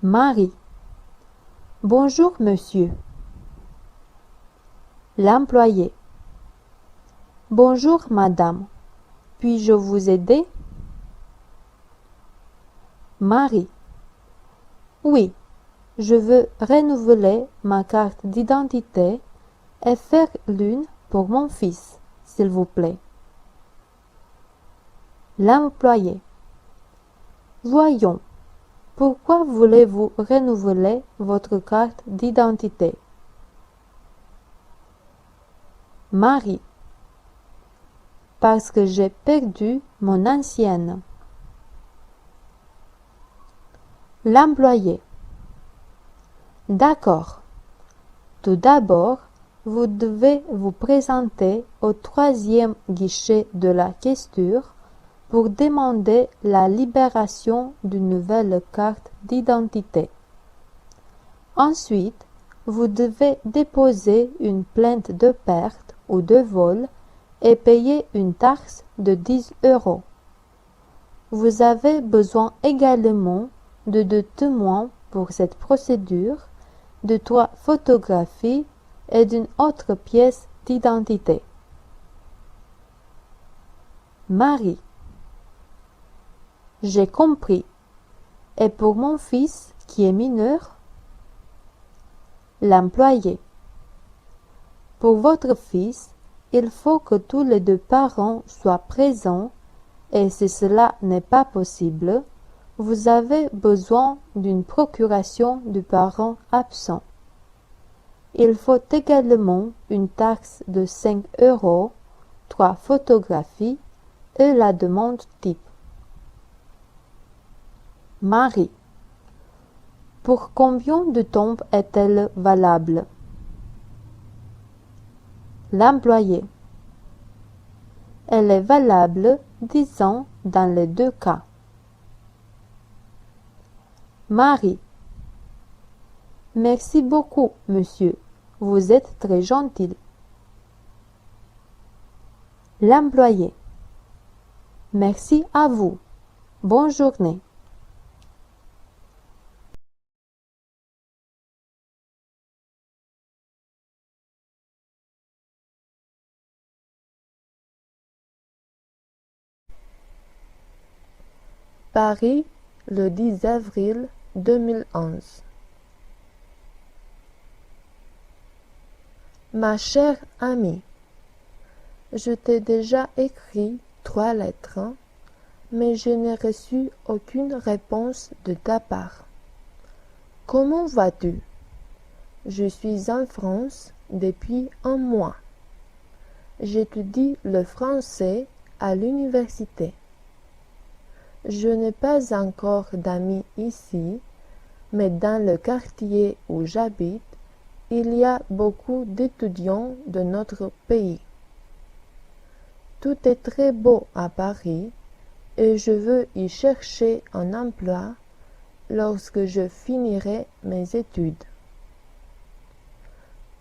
Marie. Bonjour, monsieur. L'employé. Bonjour, madame. Puis-je vous aider? Marie. Oui, je veux renouveler ma carte d'identité et faire l'une pour mon fils, s'il vous plaît. L'employé. Voyons, pourquoi voulez-vous renouveler votre carte d'identité? Marie. Parce que j'ai perdu mon ancienne. L'employé. D'accord. Tout d'abord, vous devez vous présenter au 3e guichet de la questure pour demander la libération d'une nouvelle carte d'identité. Ensuite, vous devez déposer une plainte de perte ou de vol et payer une taxe de 10 €. Vous avez besoin également de 2 témoins pour cette procédure, de 3 photographies et d'une autre pièce d'identité. Marie. J'ai compris. Et pour mon fils qui est mineur? L'employé. Pour votre fils, il faut que tous les 2 parents soient présents et si cela n'est pas possible, vous avez besoin d'une procuration du parent absent. Il faut également une taxe de 5 €, 3 photographies et la demande type. Marie. Pour combien de temps est-elle valable? L'employé. Elle est valable 10 ans dans les 2 cas. Marie. Merci beaucoup, monsieur. Vous êtes très gentil. L'employé. Merci à vous. Bonne journée. Paris, le 10 avril 2011. Ma chère amie, je t'ai déjà écrit 3 lettres, mais je n'ai reçu aucune réponse de ta part. Comment vas-tu? Je suis en France depuis un mois. J'étudie le français à l'université. Je n'ai pas encore d'amis ici, mais dans le quartier où j'habite, il y a beaucoup d'étudiants de notre pays. Tout est très beau à Paris et je veux y chercher un emploi lorsque je finirai mes études.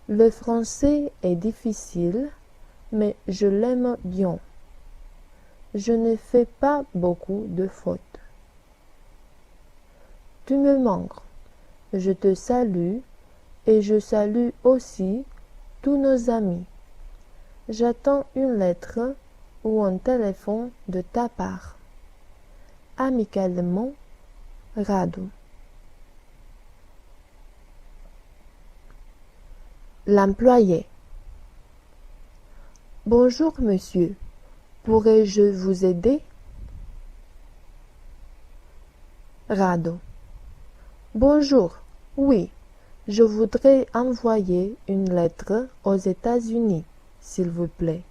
Le français est difficile, mais je l'aime bien. Je ne fais pas beaucoup de fautes. Tu me manques. Je te salue et je salue aussi tous nos amis. J'attends une lettre ou un téléphone de ta part. Amicalement, Rado. L'employé. Bonjour, monsieur. Pourrais-je vous aider? Rado. Bonjour. Oui, je voudrais envoyer une lettre aux États-Unis, s'il vous plaît.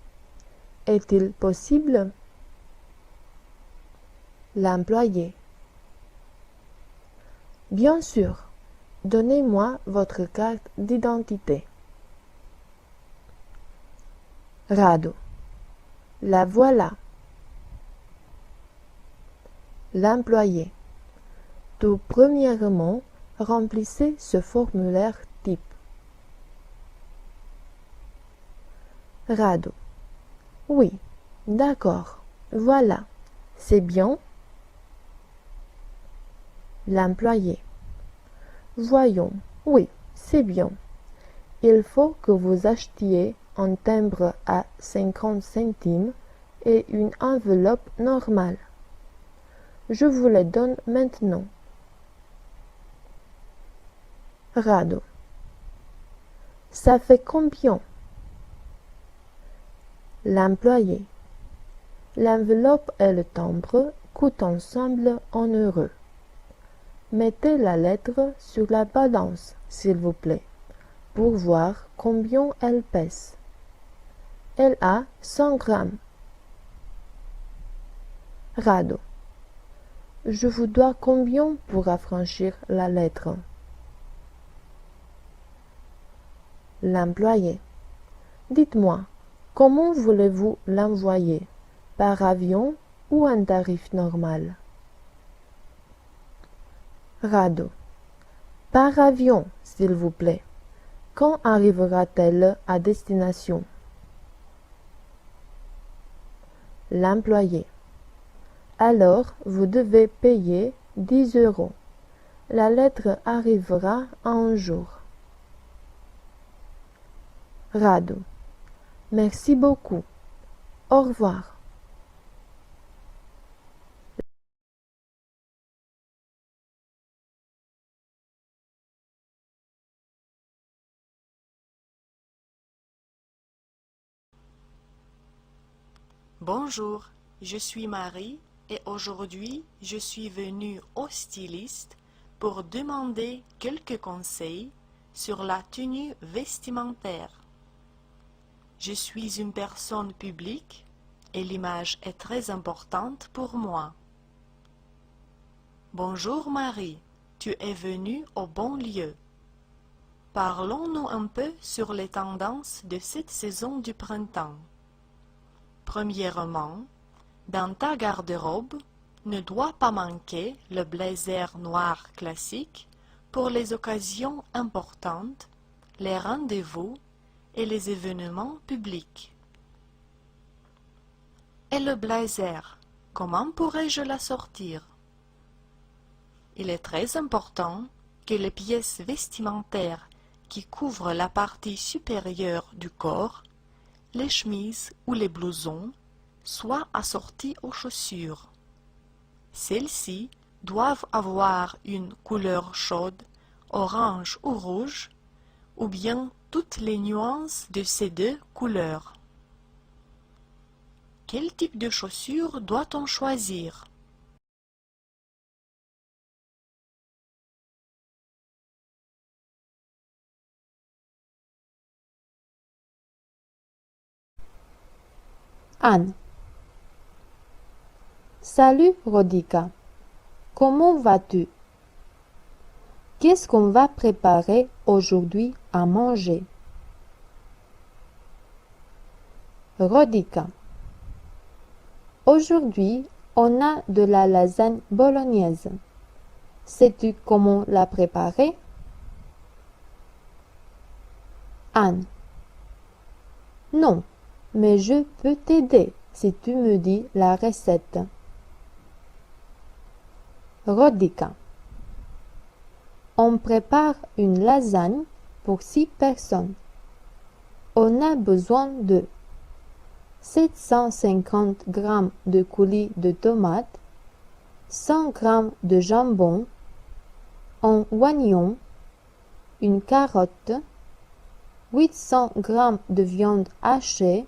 Est-il possible? L'employé. Bien sûr. Donnez-moi votre carte d'identité. Rado. La voilà. L'employé. Tout premièrement, remplissez ce formulaire type. Rado. Oui, d'accord. Voilà. C'est bien? L'employé. Voyons, oui, c'est bien. Il faut que vous achetiez un timbre à 50 centimes et une enveloppe normale. Je vous les donne maintenant. Rado. Ça fait combien? L'employé. L'enveloppe et le timbre coûtent ensemble 1 euro. Mettez la lettre sur la balance, s'il vous plaît, pour voir combien elle pèse. Elle a 100 grammes. Rado. Je vous dois combien pour affranchir la lettre? L'employé. Dites-moi, comment voulez-vous l'envoyer? Par avion ou un tarif normal? Rado. Par avion, s'il vous plaît. Quand arrivera-t-elle à destination? L'employé. Alors, vous devez payer 10 euros. La lettre arrivera en un jour. Rado. Merci beaucoup. Au revoir. Bonjour, je suis Marie et aujourd'hui je suis venue au styliste pour demander quelques conseils sur la tenue vestimentaire. Je suis une personne publique et l'image est très importante pour moi. Bonjour Marie, tu es venue au bon lieu. Parlons-nous un peu sur les tendances de cette saison du printemps. Premièrement, dans ta garde-robe, ne doit pas manquer le blazer noir classique pour les occasions importantes, les rendez-vous et les événements publics. Et le blazer, comment pourrais-je l'assortir? Il est très important que les pièces vestimentaires qui couvrent la partie supérieure du corps, les chemises ou les blousons, soient assorties aux chaussures. Celles-ci doivent avoir une couleur chaude, orange ou rouge, ou bien toutes les nuances de ces deux couleurs. Quel type de chaussures doit-on choisir? Anne. Salut Rodica, comment vas-tu? Qu'est-ce qu'on va préparer aujourd'hui à manger? Rodica. Aujourd'hui, on a de la lasagne bolognaise. Sais-tu comment la préparer? Anne. Non, mais je peux t'aider si tu me dis la recette. Rodica. On prépare une lasagne pour 6 personnes. On a besoin de 750 g de coulis de tomates, 100 g de jambon, un oignon, une carotte, 800 g de viande hachée,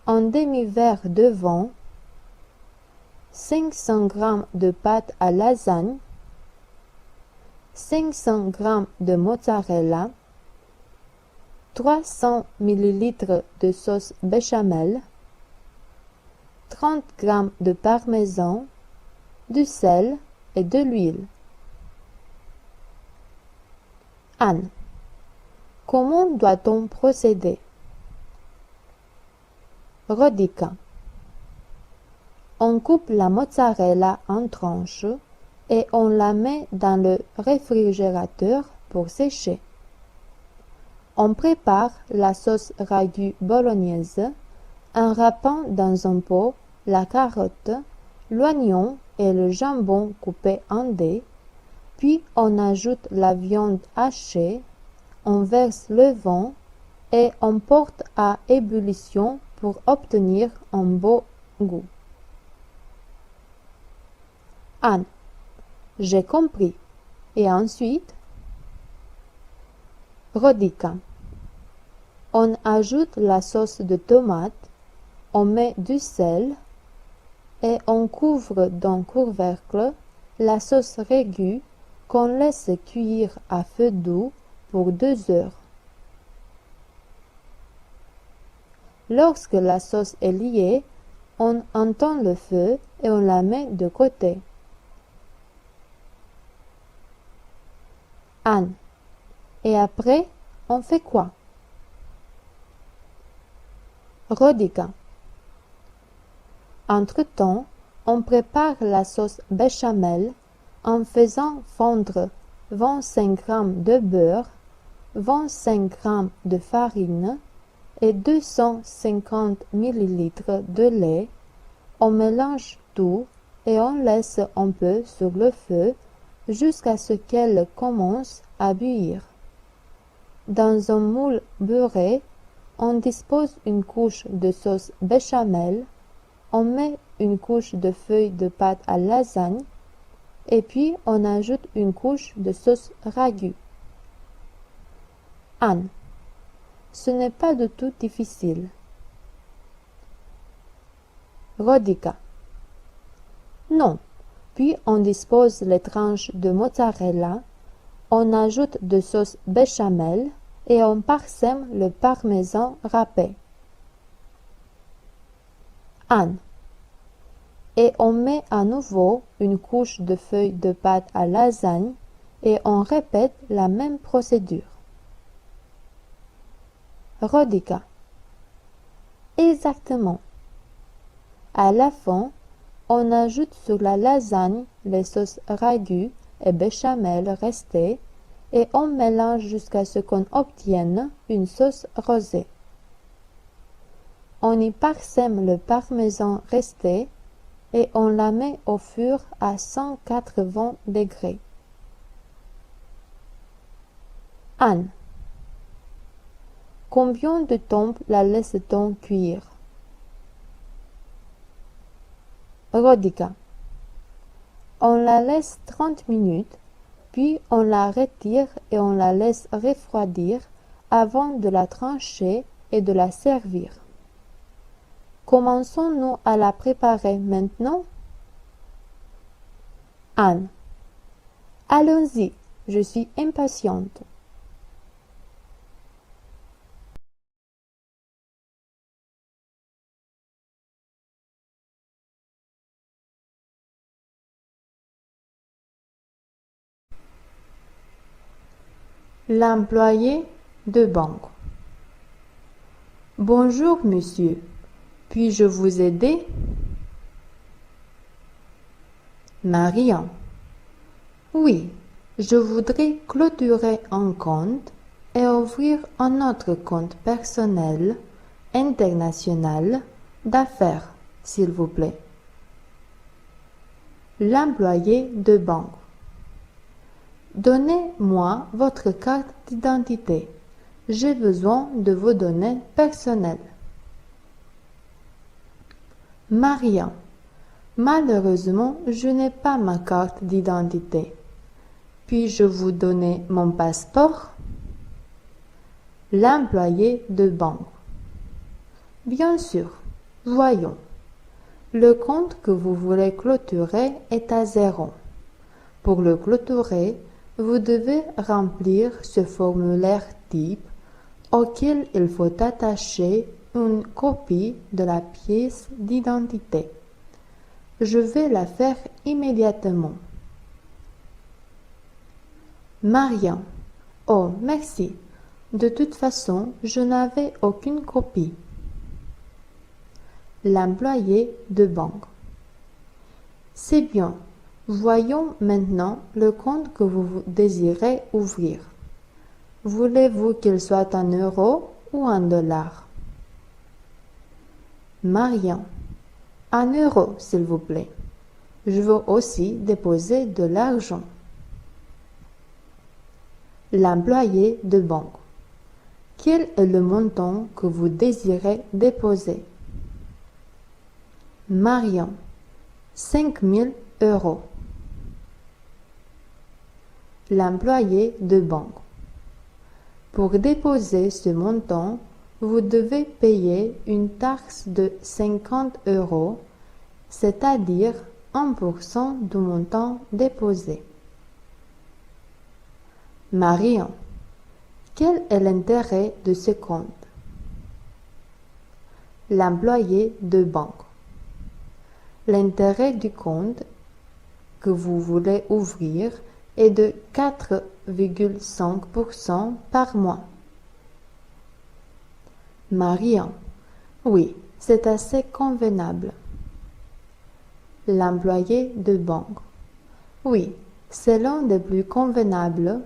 un demi-verre de vin, 500 g de pâte à lasagne, 500 g de mozzarella, 300 ml de sauce béchamel, 30 g de parmesan, du sel et de l'huile. Anne. Comment doit-on procéder? Rodica. On coupe la mozzarella en tranches et on la met dans le réfrigérateur pour sécher. On prépare la sauce ragu bolognaise en râpant dans un pot la carotte, l'oignon et le jambon coupé en dés Puis on ajoute la viande hachée, on verse le vin et on porte à ébullition pour obtenir un beau goût. Anne. J'ai compris. Et ensuite? Rodica. On ajoute la sauce de tomate, on met du sel et on couvre d'un couvercle la sauce ragoût qu'on laisse cuire à feu doux pour 2 heures. Lorsque la sauce est liée, on entend le feu et on la met de côté. Anne. Et après, on fait quoi? Rodica. Entre-temps, on prépare la sauce béchamel en faisant fondre 25 g de beurre, 25 g de farine et 250 ml de lait. On mélange tout et on laisse un peu sur le feu jusqu'à ce qu'elle commence à bouillir. Dans un moule beurré, on dispose une couche de sauce béchamel, on met une couche de feuilles de pâte à lasagne et puis on ajoute une couche de sauce ragoût. Anne. Ce n'est pas du tout difficile. Rodica. Non. Puis on dispose les tranches de mozzarella, on ajoute de sauce béchamel et on parsème le parmesan râpé. Anne. Et on met à nouveau une couche de feuilles de pâte à lasagne et on répète la même procédure. Rodica. Exactement. À la fin, on ajoute sur la lasagne les sauces ragoût et béchamel restées et on mélange jusqu'à ce qu'on obtienne une sauce rosée. On y parsème le parmesan resté et on la met au four à 180 degrés. Anne. Combien de temps la laisse-t-on cuire? Rodica. On la laisse 30 minutes, puis on la retire et on la laisse refroidir avant de la trancher et de la servir. Commençons-nous à la préparer maintenant? Anne. Allons-y, je suis impatiente. L'employé de banque. Bonjour, monsieur. Puis-je vous aider? Marian. Oui, je voudrais clôturer un compte et ouvrir un autre compte personnel, international, d'affaires, s'il vous plaît. L'employé de banque. Donnez-moi votre carte d'identité. J'ai besoin de vos données personnelles. Marian. Malheureusement, je n'ai pas ma carte d'identité. Puis-je vous donner mon passeport? L'employé de banque. Bien sûr. Voyons. Le compte que vous voulez clôturer est à 0. Pour le clôturer, vous devez remplir ce formulaire type auquel il faut attacher une copie de la pièce d'identité. Je vais la faire immédiatement. Marian. Oh, merci. De toute façon, je n'avais aucune copie. L'employé de banque. C'est bien. Voyons maintenant le compte que vous désirez ouvrir. Voulez-vous qu'il soit en euros ou en dollars? Marian. En euros, s'il vous plaît. Je veux aussi déposer de l'argent. L'employé de banque. Quel est le montant que vous désirez déposer? Marion. 5 000 euros. L'employé de banque. Pour déposer ce montant, vous devez payer une taxe de 50 euros, c'est-à-dire 1% du montant déposé. Marion. Quel est l'intérêt de ce compte? L'employé de banque. L'intérêt du compte que vous voulez ouvrir est de 4,5% par mois. Marion. Oui, c'est assez convenable. L'employé de banque. Oui, c'est l'un des plus convenables,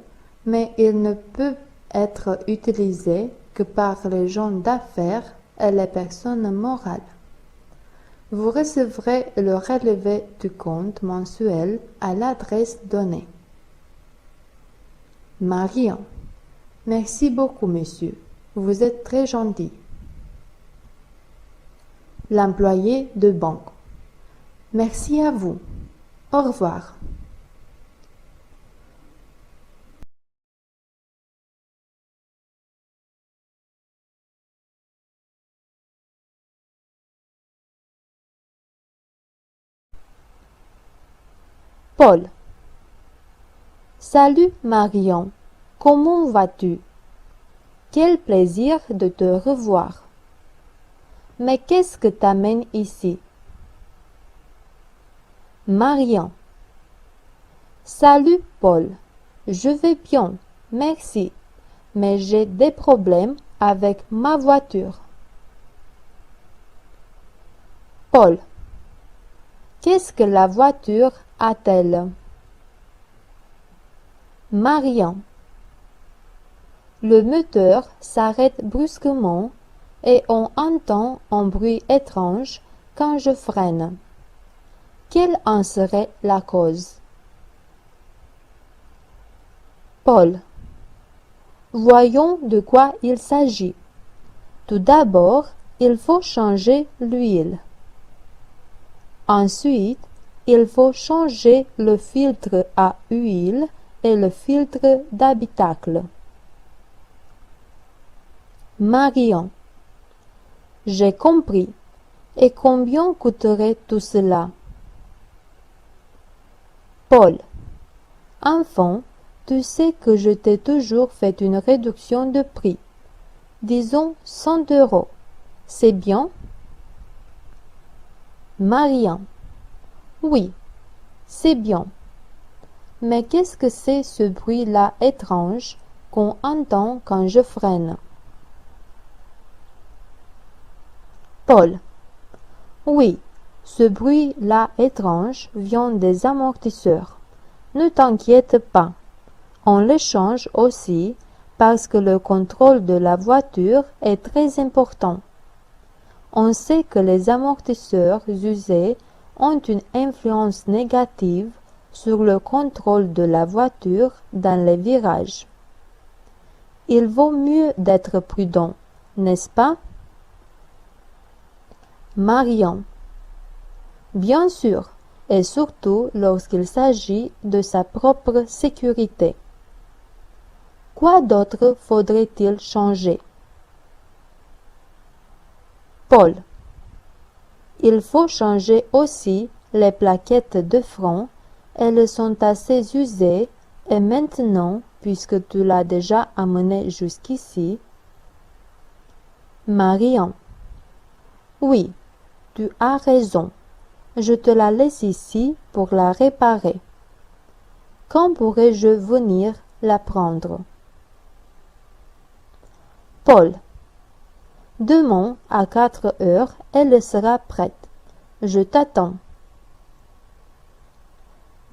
mais il ne peut être utilisé que par les gens d'affaires et les personnes morales. Vous recevrez le relevé du compte mensuel à l'adresse donnée. Marion. Merci beaucoup, monsieur. Vous êtes très gentil. L'employé de banque. Merci à vous. Au revoir. Paul. Salut Marion, comment vas-tu? Quel plaisir de te revoir. Mais qu'est-ce que t'amène ici? Marion. Salut Paul, je vais bien, merci, mais j'ai des problèmes avec ma voiture. Paul. Qu'est-ce que la voiture a-t-elle? Marion. Le moteur s'arrête brusquement et on entend un bruit étrange quand je freine. Quelle en serait la cause? Paul. Voyons de quoi il s'agit. Tout d'abord, il faut changer l'huile. Ensuite, il faut changer le filtre à huile et le filtre d'habitacle. Marion. J'ai compris. Et combien coûterait tout cela? Paul. Enfant, tu sais que je t'ai toujours fait une réduction de prix. Disons 100 euros. C'est bien? Marion. Oui, c'est bien. Mais qu'est-ce que c'est ce bruit-là étrange qu'on entend quand je freine? Paul. Oui, ce bruit-là étrange vient des amortisseurs. Ne t'inquiète pas. On les change aussi parce que le contrôle de la voiture est très important. On sait que les amortisseurs usés ont une influence négative sur le contrôle de la voiture dans les virages. Il vaut mieux d'être prudent, n'est-ce pas? Marion. Bien sûr, et surtout lorsqu'il s'agit de sa propre sécurité. Quoi d'autre faudrait-il changer? Paul. Il faut changer aussi les plaquettes de frein. Elles sont assez usées et maintenant, puisque tu l'as déjà amené jusqu'ici. Marion. Oui, tu as raison. Je te la laisse ici pour la réparer. Quand pourrais-je venir la prendre? Paul. Demain à 4 heures, elle sera prête. Je t'attends.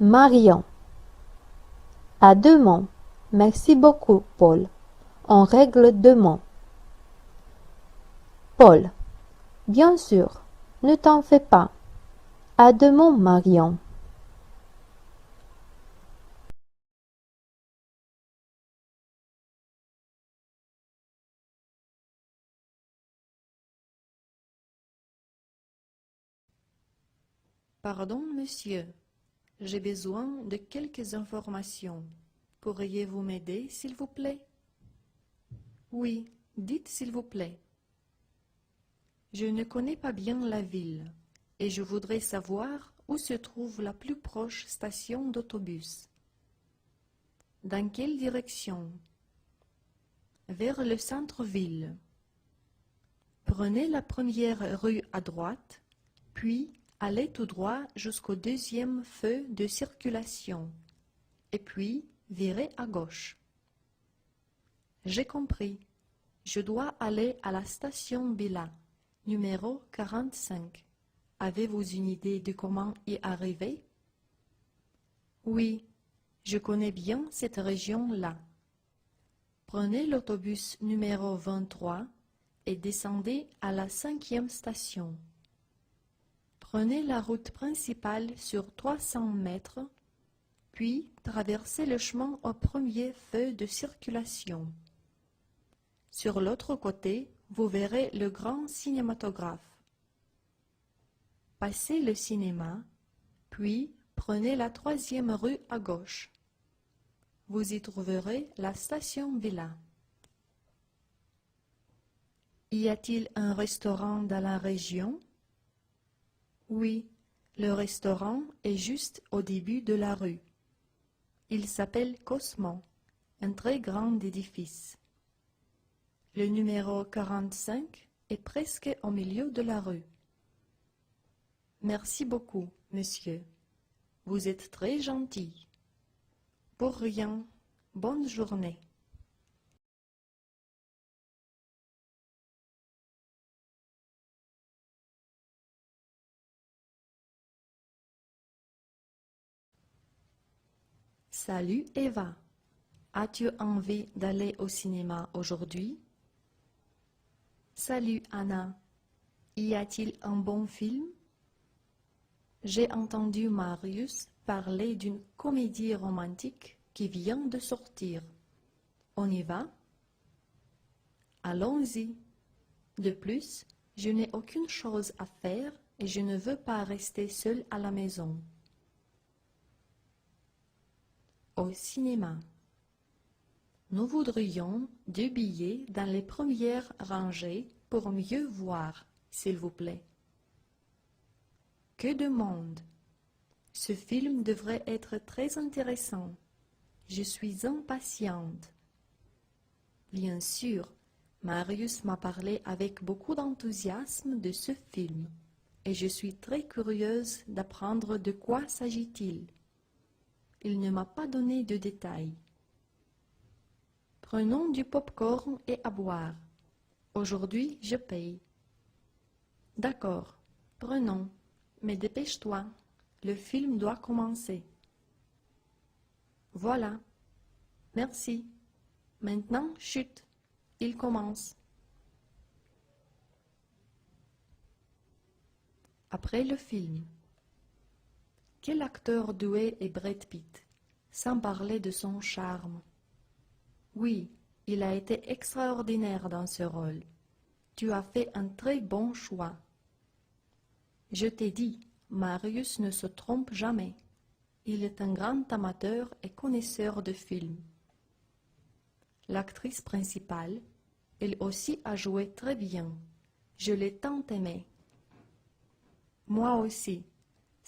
Marion. À demain. Merci beaucoup, Paul. On règle demain. Paul. Bien sûr. Ne t'en fais pas. À demain, Marion. Pardon, monsieur. J'ai besoin de quelques informations. Pourriez-vous m'aider, s'il vous plaît? Oui, dites s'il vous plaît. Je ne connais pas bien la ville et je voudrais savoir où se trouve la plus proche station d'autobus. Dans quelle direction? Vers le centre-ville. Prenez la première rue à droite, puis allez tout droit jusqu'au deuxième feu de circulation, et puis virez à gauche. J'ai compris. Je dois aller à la station Bila, numéro 45. Avez-vous une idée de comment y arriver? Oui, je connais bien cette région-là. Prenez l'autobus numéro 23 et descendez à la 5e station. Prenez la route principale sur 300 mètres, puis traversez le chemin au premier feu de circulation. Sur l'autre côté, vous verrez le grand cinématographe. Passez le cinéma, puis prenez la 3e rue à gauche. Vous y trouverez la station Villa. Y a-t-il un restaurant dans la région? Oui, le restaurant est juste au début de la rue. Il s'appelle Cosmo, un très grand édifice. Le numéro 45 est presque au milieu de la rue. Merci beaucoup, monsieur. Vous êtes très gentil. Pour rien, bonne journée. Salut Eva. As-tu envie d'aller au cinéma aujourd'hui? Salut Anna. Y a-t-il un bon film? J'ai entendu Marius parler d'une comédie romantique qui vient de sortir. On y va? Allons-y. De plus, je n'ai aucune chose à faire et je ne veux pas rester seule à la maison. Au cinéma. Nous voudrions 2 billets dans les premières rangées pour mieux voir, s'il vous plaît. Que de monde! Ce film devrait être très intéressant. Je suis impatiente. Bien sûr, Marius m'a parlé avec beaucoup d'enthousiasme de ce film, et je suis très curieuse d'apprendre de quoi s'agit-il. Il ne m'a pas donné de détails. Prenons du pop-corn et à boire. Aujourd'hui, je paye. D'accord, prenons, mais dépêche-toi, le film doit commencer. Voilà, merci. Maintenant, chut, il commence. Après le film. Quel acteur doué est Brad Pitt, sans parler de son charme. Oui, il a été extraordinaire dans ce rôle. Tu as fait un très bon choix. Je t'ai dit, Marius ne se trompe jamais. Il est un grand amateur et connaisseur de films. L'actrice principale, elle aussi a joué très bien. Je l'ai tant aimée. Moi aussi.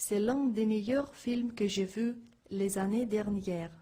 C'est l'un des meilleurs films que j'ai vus les années dernières.